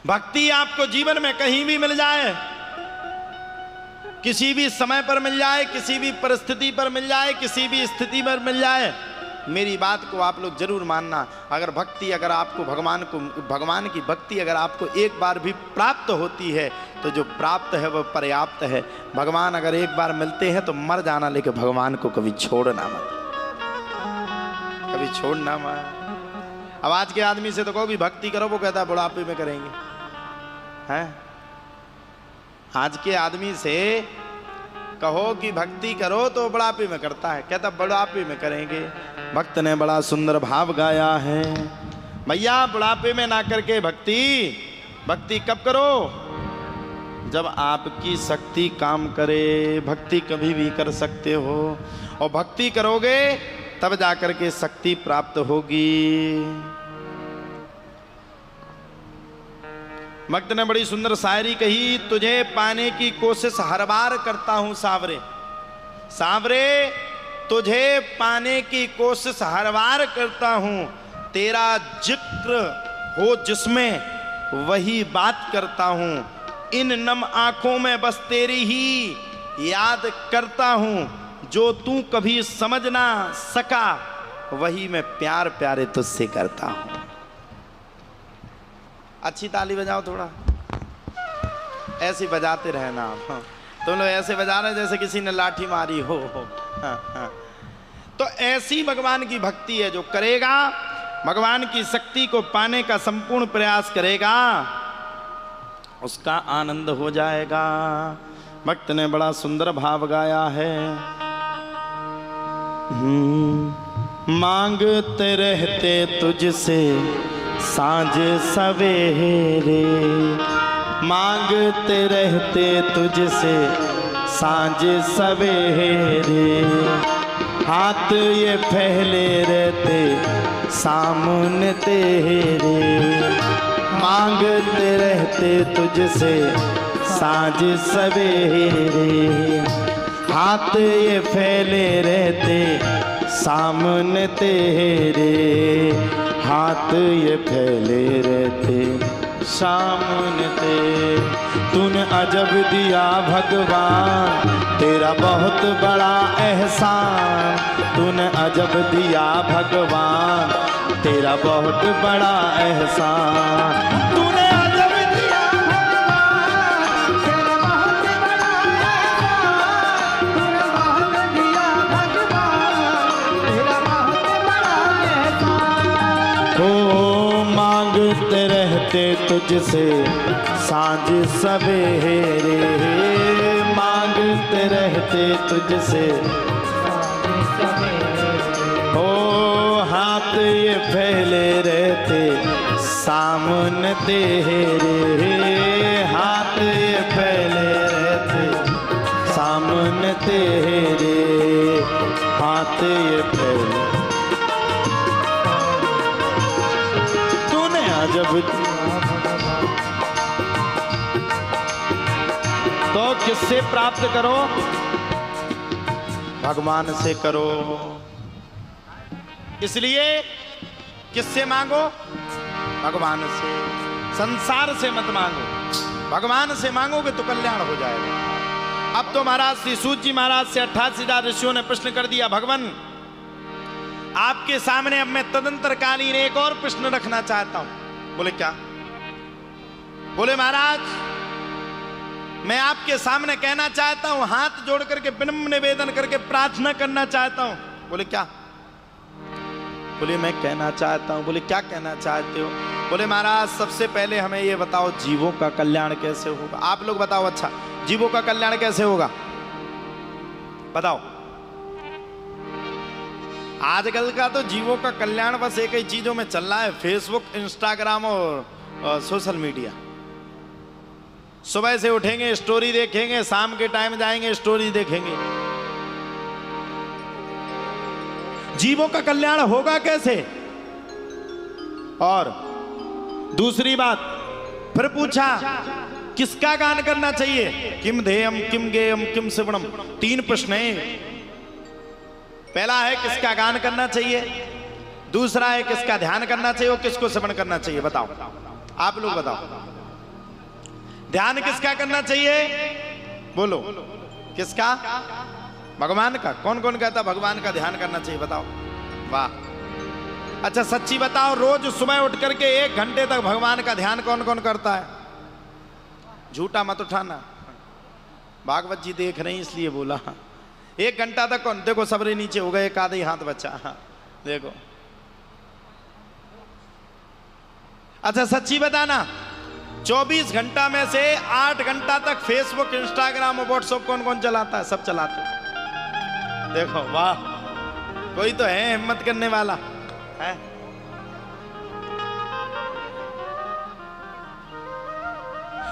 भक्ति आपको जीवन में कहीं भी मिल जाए, किसी भी समय पर मिल जाए, किसी भी परिस्थिति पर मिल जाए, किसी भी स्थिति पर मिल जाए, मेरी बात को आप लोग जरूर मानना। अगर भक्ति, अगर आपको भगवान की भक्ति अगर आपको एक बार भी प्राप्त होती है तो जो प्राप्त है वह पर्याप्त है। भगवान अगर एक बार मिलते हैं तो मर जाना, लेकिन भगवान को कभी छोड़ना मत, कभी छोड़ना मत। अब आज के आदमी से तो कहो भी भक्ति करो, वो कहता है बुढ़ापे में करेंगे, हैं? आज के आदमी से कहो कि भक्ति करो तो बुढ़ापे में करता है, कहता बुढ़ापे में करेंगे। भक्त ने बड़ा सुंदर भाव गाया है, भैया बुढ़ापे में ना करके भक्ति कब करो? जब आपकी शक्ति काम करे। भक्ति कभी भी कर सकते हो, और भक्ति करोगे तब जाकर के शक्ति प्राप्त होगी। भक्त ने बड़ी सुंदर शायरी कही, तुझे पाने की कोशिश हर बार करता हूं सांवरे, सांवरे तुझे पाने की कोशिश हर बार करता हूं, तेरा जिक्र हो जिसमें वही बात करता हूं, इन नम आंखों में बस तेरी ही याद करता हूं, जो तू कभी समझ ना सका वही मैं प्यार प्यारे तुझसे करता हूं। अच्छी ताली बजाओ थोड़ा, ऐसे बजाते रहना आप। तुम लोग ऐसे बजा रहे जैसे किसी ने लाठी मारी हो। हाँ। तो ऐसी भगवान की भक्ति है, जो करेगा भगवान की शक्ति को पाने का संपूर्ण प्रयास करेगा, उसका आनंद हो जाएगा। भक्त ने बड़ा सुंदर भाव गाया है, मांगते रहते तुझसे सांझ सवेरे, मांगते रहते तुझसे सांझ सवेरे, हाथ ये फैले रहते सामने तेरे, मांगते रहते तुझसे सांझ सवेरे, हाथ ये फैले रहते सामने तेरे, हाथ ये फैले रहते सामने तेरे। तूने अजब दिया भगवान, तेरा बहुत बड़ा एहसान, तूने अजब दिया भगवान, तेरा बहुत बड़ा एहसान, तूने अजब दिया भगवान, तेरा बहुत बड़ा एहसान, तूने बहुत दिया भगवान, तेरा बहुत बड़ा एहसान। हो मांगते रहते तुझसे सांझ सवेरे, मांगते रहते तुझसे हो, हाथ ये फैले रहते सामने तेरे, हाथ ये फैले रहते सामने तेरे, हाथ ये फैले। तूने अजब तो किससे प्राप्त करो? भगवान से करो। इसलिए किससे मांगो? भगवान से। संसार से मत मांगो, भगवान से मांगोगे तो कल्याण हो जाएगा। अब तो महाराज श्री सूत जी महाराज से 88,000 ऋषियों ने प्रश्न कर दिया, भगवान आपके सामने अब मैं तदंतरकालीन एक और प्रश्न रखना चाहता हूं। बोले क्या? बोले महाराज मैं आपके सामने कहना चाहता हूं, हाथ जोड़ करके विनम्र निवेदन करके प्रार्थना करना चाहता हूं। बोले क्या? बोले मैं कहना चाहता हूं। बोले क्या कहना चाहते हो? बोले महाराज सबसे पहले हमें ये बताओ जीवों का कल्याण कैसे होगा? आप लोग बताओ, अच्छा जीवों का कल्याण कैसे होगा बताओ। आजकल का तो जीवों का कल्याण बस एक ही चीजों में चल रहा है, फेसबुक, इंस्टाग्राम और सोशल मीडिया। सुबह से उठेंगे स्टोरी देखेंगे, शाम के टाइम जाएंगे स्टोरी देखेंगे। जीवों का कल्याण होगा कैसे? और दूसरी बात फिर पूछा किसका गान करना चाहिए? किम ध्येयम किम गेयम किम श्रवणम। 3 प्रश्न हैं। पहला है किसका गान करना चाहिए, दूसरा है किसका ध्यान करना चाहिए और किसको श्रवण करना चाहिए। बताओ, आप लोग बताओ। ध्यान किसका करना चाहिए? बोलो, किसका? भगवान का। कौन कौन कहता भगवान का ध्यान करना चाहिए? बताओ। वाह। अच्छा सच्ची बताओ, रोज सुबह उठ करके 1 घंटे तक भगवान का ध्यान कौन कौन करता है? झूठा मत उठाना, भागवत जी देख रहे हैं इसलिए बोला। 1 घंटा तक कौन? देखो सबरे नीचे हो गए, एक आधे हाथ बचा। देखो। अच्छा सच्ची बताना, 24 घंटा में से 8 घंटा तक फेसबुक, इंस्टाग्राम और व्हाट्सएप कौन कौन चलाता है? सब चलाते। देखो वाह, कोई तो है हिम्मत करने वाला है।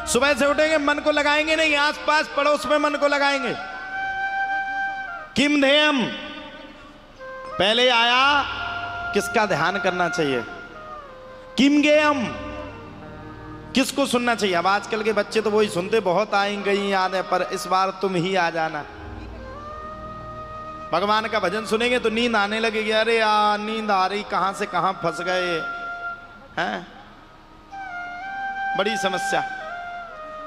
सुबह से उठेंगे, मन को लगाएंगे नहीं, आसपास पड़ोस में मन को लगाएंगे। किम ध्येयम, पहले आया किसका ध्यान करना चाहिए? किम गेयम, किसको सुनना चाहिए? अब आजकल के बच्चे तो वही सुनते, बहुत आएंगे याद है, पर इस बार तुम ही आ जाना। भगवान का भजन सुनेंगे तो नींद आने लगेगी। अरे यार नींद आ रही, कहां से कहां फंस गए हैं। बड़ी समस्या।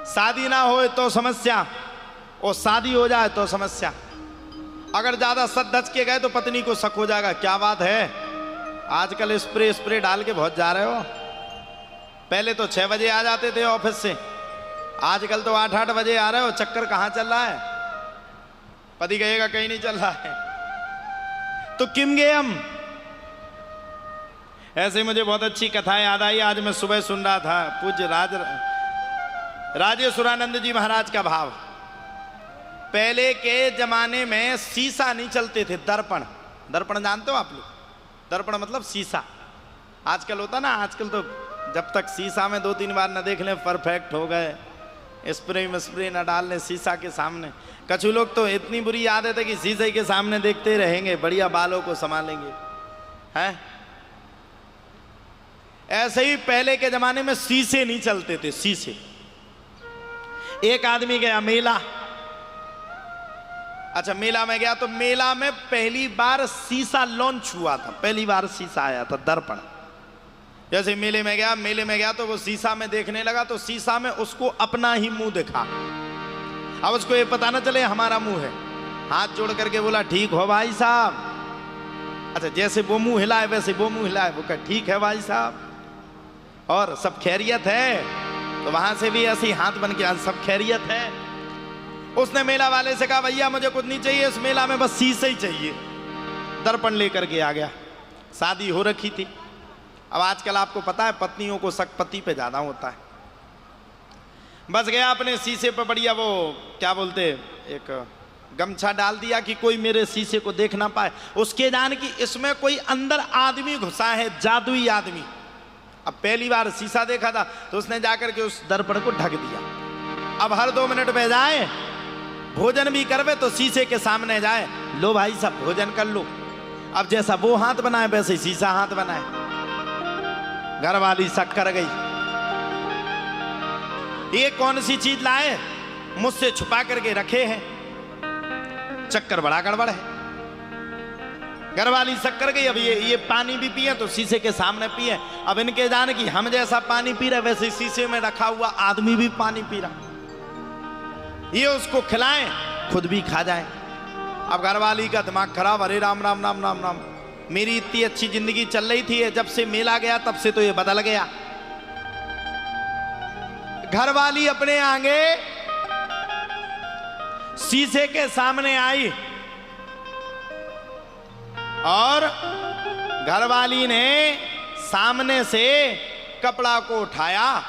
शादी ना हो तो समस्या, और शादी हो जाए तो समस्या। अगर ज्यादा सच धज के गए तो पत्नी को शक हो जाएगा, क्या बात है आजकल स्प्रे डाल के बहुत जा रहे हो। पहले तो 6 बजे आ जाते थे ऑफिस से, आजकल तो 8-8 बजे आ रहे हो। चक्कर कहां चल रहा है? पति कहेगा कहीं नहीं चल रहा है। तो किम गेयम। ऐसे मुझे बहुत अच्छी कथा याद आई, आज मैं सुबह सुन रहा था। पूज्य राजेश्वरानंद जी महाराज का भाव। पहले के जमाने में शीशा नहीं चलते थे, दर्पण। दर्पण जानते हो आप लोग? दर्पण मतलब शीशा। आजकल होता ना, आजकल तो जब तक शीशा में 2-3 बार न देख लें परफेक्ट हो गए, स्प्रे में स्प्रे न डाल लें शीशा के सामने। कछु लोग तो इतनी बुरी आदत है कि शीशे के सामने देखते रहेंगे, बढ़िया बालों को संभालेंगे हैं। ऐसे ही पहले के जमाने में शीशे नहीं चलते थे, शीशे। एक आदमी गया मेला। अच्छा मेला में गया तो मेला में पहली बार शीशा लॉन्च हुआ था, पहली बार शीशा आया था, दर्पण। जैसे मेले में गया तो वो शीशा में देखने लगा, तो शीशा में उसको अपना ही मुंह दिखा। अब उसको ये पता ना चले हमारा मुंह है। हाथ जोड़ करके बोला ठीक हो भाई साहब। अच्छा जैसे वो मुंह हिलाए वैसे वो मुंह हिलाए। वो कहा ठीक है भाई साहब, और सब खैरियत है? तो वहां से भी ऐसे हाथ बन के सब खैरियत है। उसने मेला वाले से कहा भैया मुझे कुछ नहीं चाहिए, इस मेला में बस शीशे ही चाहिए। दर्पण लेकर के आ गया। शादी हो रखी थी। अब आजकल आपको पता है पत्नियों को शक पति पे ज्यादा होता है। बस गया अपने शीशे पे, बढ़िया वो क्या बोलते, एक गमछा डाल दिया कि कोई मेरे शीशे को देख ना पाए। उसके जान कि इसमें कोई अंदर आदमी घुसा है, जादुई आदमी। अब पहली बार शीशा देखा था तो उसने जाकर के उस दर्पण को ढक दिया। अब हर 2 मिनट में जाए, भोजन भी करवे तो शीशे के सामने जाए, लो भाई सब भोजन कर लो। अब जैसा वो हाथ बनाए वैसे शीशा हाथ बनाए। घरवाली शक कर गई, ये कौन सी चीज लाए, मुझसे छुपा करके रखे हैं, चक्कर बड़ा गड़बड़ है। घरवाली शक कर गई। अब ये पानी भी पिए तो शीशे के सामने पिए। अब इनके जान की हम जैसा पानी पी रहे वैसे शीशे में रखा हुआ आदमी भी पानी पी रहा। ये उसको खिलाएं, खुद भी खा जाए। अब घरवाली का दिमाग खराब, अरे राम राम राम राम राम, मेरी इतनी अच्छी जिंदगी चल रही थी, जब से मेला गया तब से तो ये बदल गया। घरवाली अपने आगे शीशे के सामने आई और घरवाली ने सामने से कपड़ा को उठाया,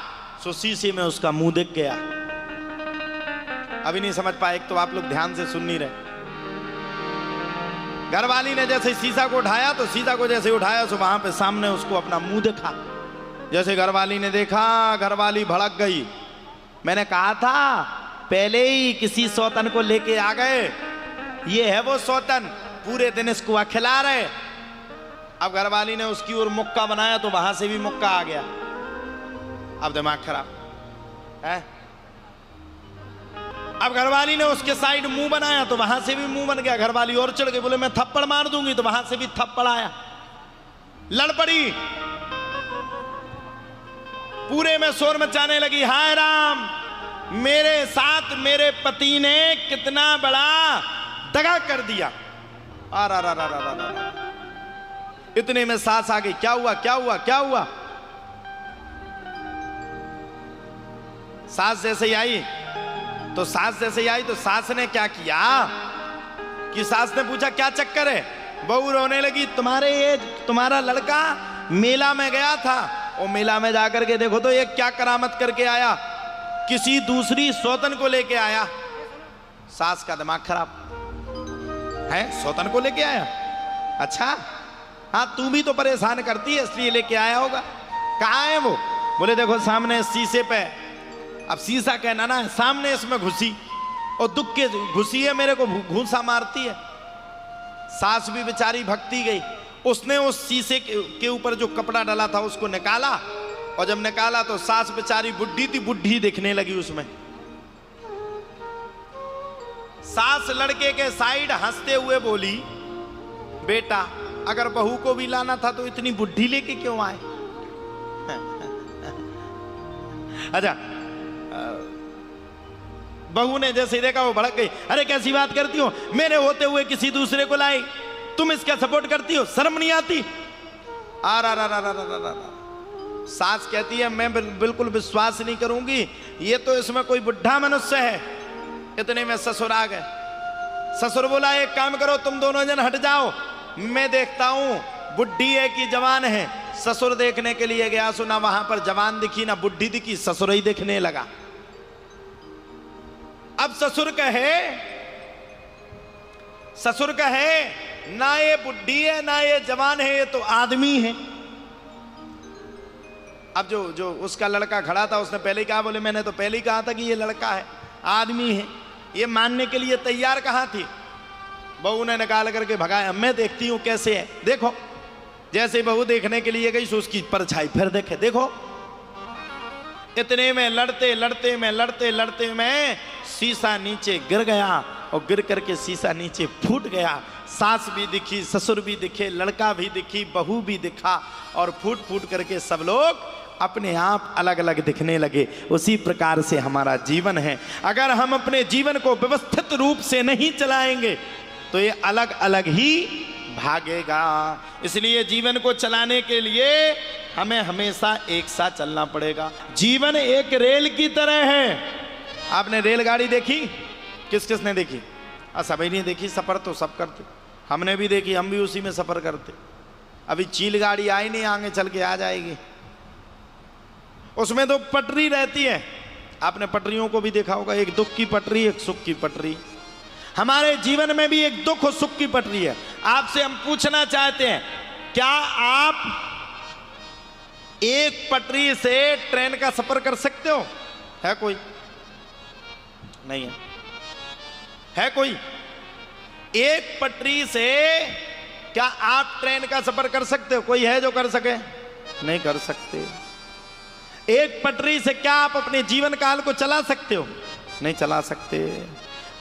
सो शीशे में उसका मुंह दिख गया। अभी नहीं समझ पाए, एक तो आप लोग ध्यान से सुन नहीं रहे। घरवाली ने जैसे शीशा को उठाया तो शीशा को जैसे उठाया तो वहां पे सामने उसको अपना मुंह दिखा। जैसे घरवाली ने देखा, घरवाली भड़क गई। मैंने कहा था पहले ही किसी सौतन को लेके आ गए, ये है वो सौतन, पूरे दिन इसको खिला रहे। अब घरवाली ने उसकी ओर मुक्का बनाया तो वहां से भी मुक्का आ गया। अब दिमाग खराब है। अब घरवाली ने उसके साइड मुंह बनाया तो वहां से भी मुंह बन गया। घरवाली और चढ़ गई, बोले मैं थप्पड़ मार दूंगी, तो वहां से भी थप्पड़ आया। लड़ पड़ी, पूरे में शोर मचाने लगी, हाय राम मेरे साथ मेरे पति ने कितना बड़ा दगा कर दिया। इतने में सास आ गई। क्या हुआ क्या हुआ क्या हुआ? सास जैसे ही आई तो सास ने क्या किया कि सास ने पूछा क्या चक्कर है? बहू रोने लगी, तुम्हारा लड़का मेला में गया था और मेला में जाकर के देखो तो ये क्या करामत करके आया, किसी दूसरी सौतन को लेके आया। सास का दिमाग खराब है, सौतन को लेके आया? अच्छा हाँ, तू भी तो परेशान करती है इसलिए लेके आया होगा। कहाँ है वो? बोले देखो सामने शीशे पे। अब शीशा कहना ना, सामने इसमें घुसी और दुख के घुसी है, मेरे को घूसा मारती है। सास भी बेचारी भगती गई, उसने उस शीशे के ऊपर जो कपड़ा डाला था उसको निकाला, और जब निकाला तो सास बेचारी बुढ़ी थी, बुढ़ी दिखने लगी उसमें। सास लड़के के साइड हंसते हुए बोली, बेटा अगर बहू को भी लाना था तो इतनी बुढ़ी लेके क्यों आए? अच्छा, बहू ने जैसे देखा वो भड़क गई। अरे कैसी बात करती हो, मेरे होते हुए किसी दूसरे को लाई, तुम इसका सपोर्ट करती हो, शर्म नहीं आती? सास कहती है मैं बिल्कुल विश्वास नहीं करूंगी, ये तो इसमें कोई बुढ़ा मनुष्य है। इतने में ससुर आ गए। ससुर बोला एक काम करो, तुम दोनों जन हट जाओ, मैं देखता हूं बुढ़ी है कि जवान है। ससुर देखने के लिए गया, सुना वहां पर जवान दिखी ना बुढ़ी दिखी, ससुर ही देखने लगा। अब ससुर कहे ना ये बुढ़ी है ना ये जवान है, ये तो आदमी है। अब जो उसका लड़का खड़ा था उसने पहले ही कहा, बोले मैंने तो पहले ही कहा था कि ये लड़का है, आदमी है। ये मानने के लिए तैयार कहां थी? बहू ने निकाल करके भगाया। मैं देखती हूं कैसे है, देखो। जैसे बहू देखने के लिए गई सो उसकी परछाई फिर देखे, देखो। इतने में लड़ते में शीशा नीचे गिर गया, और गिर करके शीशा नीचे फूट गया। सास भी दिखी, ससुर भी दिखे, लड़का भी दिखी, बहू भी दिखा, और फूट करके सब लोग अपने आप अलग अलग दिखने लगे। उसी प्रकार से हमारा जीवन है। अगर हम अपने जीवन को व्यवस्थित रूप से नहीं चलाएंगे तो ये अलग अलग ही भागेगा। इसलिए जीवन को चलाने के लिए हमें हमेशा एक साथ चलना पड़ेगा। जीवन एक रेल की तरह है। आपने रेलगाड़ी देखी? किस ने देखी? सभी ने देखी। सफर तो सब करते, हमने भी देखी, हम भी उसी में सफर करते। अभी चील गाड़ी आई नहीं, आगे चल के आ जाएगी। उसमें तो पटरी रहती है, आपने पटरियों को भी देखा होगा, एक दुख की पटरी एक सुख की पटरी। हमारे जीवन में भी एक दुख और सुख की पटरी है। आपसे हम पूछना चाहते हैं, क्या आप एक पटरी से ट्रेन का सफर कर सकते हो? है कोई? नहीं है। है कोई? एक पटरी से क्या आप ट्रेन का सफर कर सकते हो? कोई है जो कर सके? नहीं कर सकते। एक पटरी से क्या आप अपने जीवन काल को चला सकते हो? नहीं चला सकते।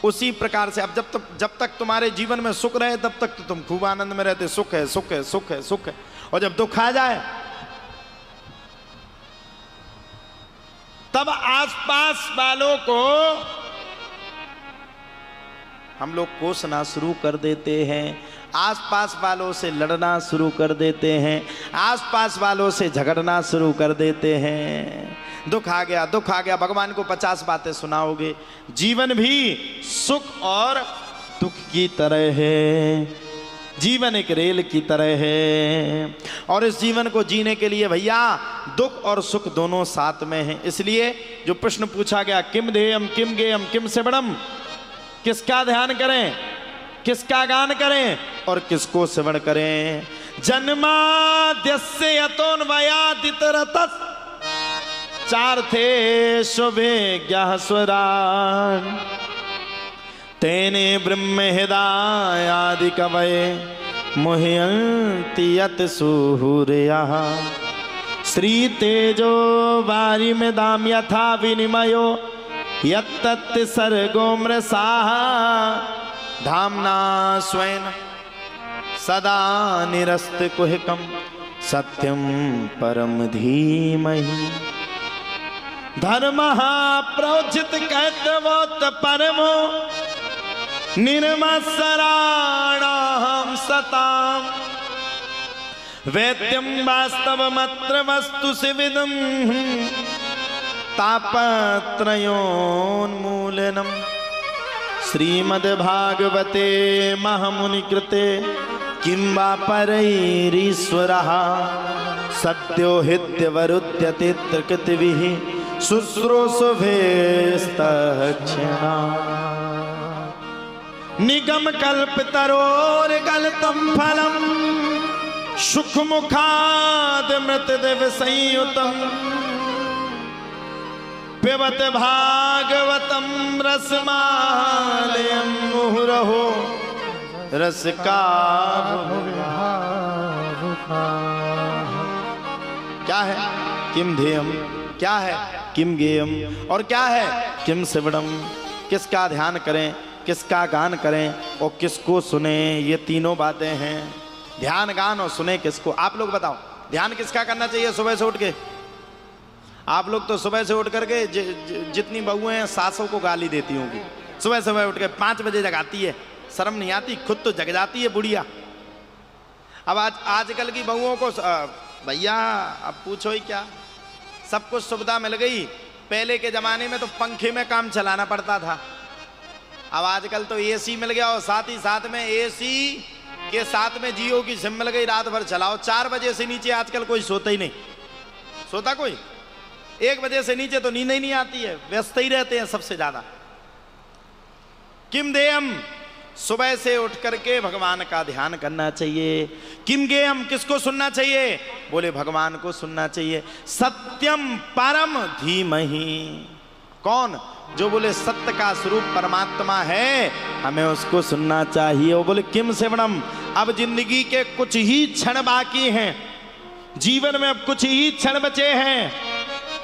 उसी प्रकार से अब जब तक तुम्हारे जीवन में सुख रहे तब तक तो तुम खूब आनंद में रहते, सुख है सुख है सुख है सुख है। और जब दुख आ जाए तब आसपास वालों को हम लोग कोसना शुरू कर देते हैं, आसपास वालों से लड़ना शुरू कर देते हैं, आसपास वालों से झगड़ना शुरू कर देते हैं। दुख आ गया, दुख आ गया, भगवान को 50 बातें सुनाओगे। जीवन भी सुख और दुख की तरह है। जीवन एक रेल की तरह है, और इस जीवन को जीने के लिए भैया दुख और सुख दोनों साथ में हैं। इसलिए जो प्रश्न पूछा गया, किम ध्येयम किम गेयम किम सेवनम, किसका ध्यान करें, किसका गान करें और किसको श्रवण करें। जन्माद्यस्य यतोन्वयादितरतस् चार्थे शुभेज्ञः स्वरान् तेने ब्रह्म हृदयादि कवये मुह्यन्ति यत् सूर्यः श्रीतेजो वारिमृदां यथा विनिमयो यत्तत् सर्गो मृषाः धाम्ना स्वेन सदा निरस्तकुहकं सत्यं परम धीमहि। धर्म प्रोचित कैतवोत परमो निर्मत्सराणाम सताम वेद्यम वास्तवमत्र वस्तु सिविदम तापत्रयोन्मूलनम श्रीमद्भागवते महामुनिकृते किं वा परैरीश्वरः सत्यो हित्यवरुध्यते त्रिकृतिभिः शुश्रूषुभिस्तक्षिणा निगम कल्पतरोर्गलितं फलं सुखमुखाद मृतदेव संयुतं पिबत भागवतं रसमालयं मुहुरहो रसका। क्या है किम ध्येयम, क्या है किम गेयम, और क्या है किम सिवड़म। किसका ध्यान करें, किसका गान करें और किसको सुने, ये तीनों बातें हैं। ध्यान गान और सुने किसको। आप लोग बताओ ध्यान किसका करना चाहिए सुबह से उठ के। आप लोग तो सुबह से उठ करके जितनी बहुएं हैं सासों को गाली देती होंगी। सुबह सुबह उठ के 5 बजे जगाती है, शर्म नहीं आती, खुद तो जग जाती है बुढ़िया। अब आजकल की बहुओं को भैया अब पूछो ही क्या, सब कुछ सुविधा मिल गई। पहले के जमाने में तो पंखे में काम चलाना पड़ता था, अब आजकल तो एसी मिल गया और साथ ही साथ में एसी के साथ में जियो की सिम मिल गई, रात भर चलाओ। 4 बजे से नीचे आजकल कोई सोता ही नहीं। सोता कोई? 1 बजे से नीचे तो नींद ही नहीं आती है, व्यस्त ही रहते हैं सबसे ज्यादा। किम देयम, सुबह से उठ करके भगवान का ध्यान करना चाहिए। किम गेयम, किसको सुनना चाहिए? बोले भगवान को सुनना चाहिए। सत्यम परम धीमहि, कौन? जो बोले सत्य का स्वरूप परमात्मा है, हमें उसको सुनना चाहिए। वो बोले किम श्रवणम, अब जिंदगी के कुछ ही क्षण बाकी हैं, जीवन में अब कुछ ही क्षण बचे हैं,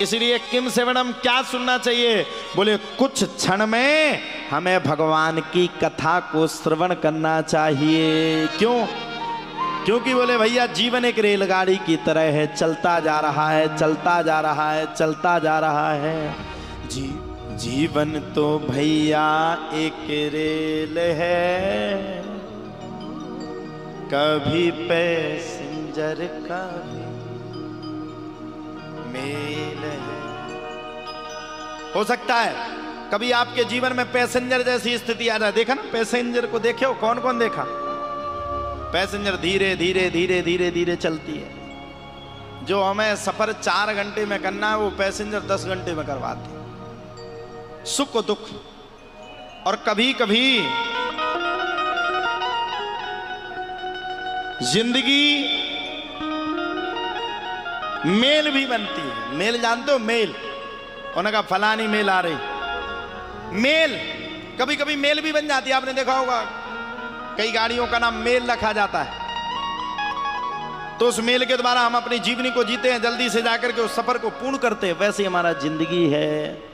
इसलिए किम श्रवणम, क्या सुनना चाहिए? बोले कुछ क्षण में हमें भगवान की कथा को श्रवण करना चाहिए। क्यों? क्योंकि बोले भैया जीवन एक रेलगाड़ी की तरह है, चलता जा रहा है, चलता जा रहा है, चलता जा रहा है। जीवन तो भैया एक रेल है, कभी पैसेंजर कभी मेल है। हो सकता है कभी आपके जीवन में पैसेंजर जैसी स्थिति आ जाए। देखा ना पैसेंजर को, देखे हो? कौन कौन देखा? पैसेंजर धीरे धीरे धीरे धीरे धीरे चलती है। जो हमें सफर 4 घंटे में करना है वो पैसेंजर 10 घंटे में करवाती है। सुख दुख, और कभी कभी जिंदगी मेल भी बनती है। मेल जानते हो? मेल, उन्होंने कहा फलानी मेल आ रही। मेल, कभी कभी मेल भी बन जाती है। आपने देखा होगा कई गाड़ियों का नाम मेल रखा जाता है, तो उस मेल के द्वारा हम अपनी जीवनी को जीते हैं, जल्दी से जाकर के उस सफर को पूर्ण करते हैं। वैसे हमारा जिंदगी है।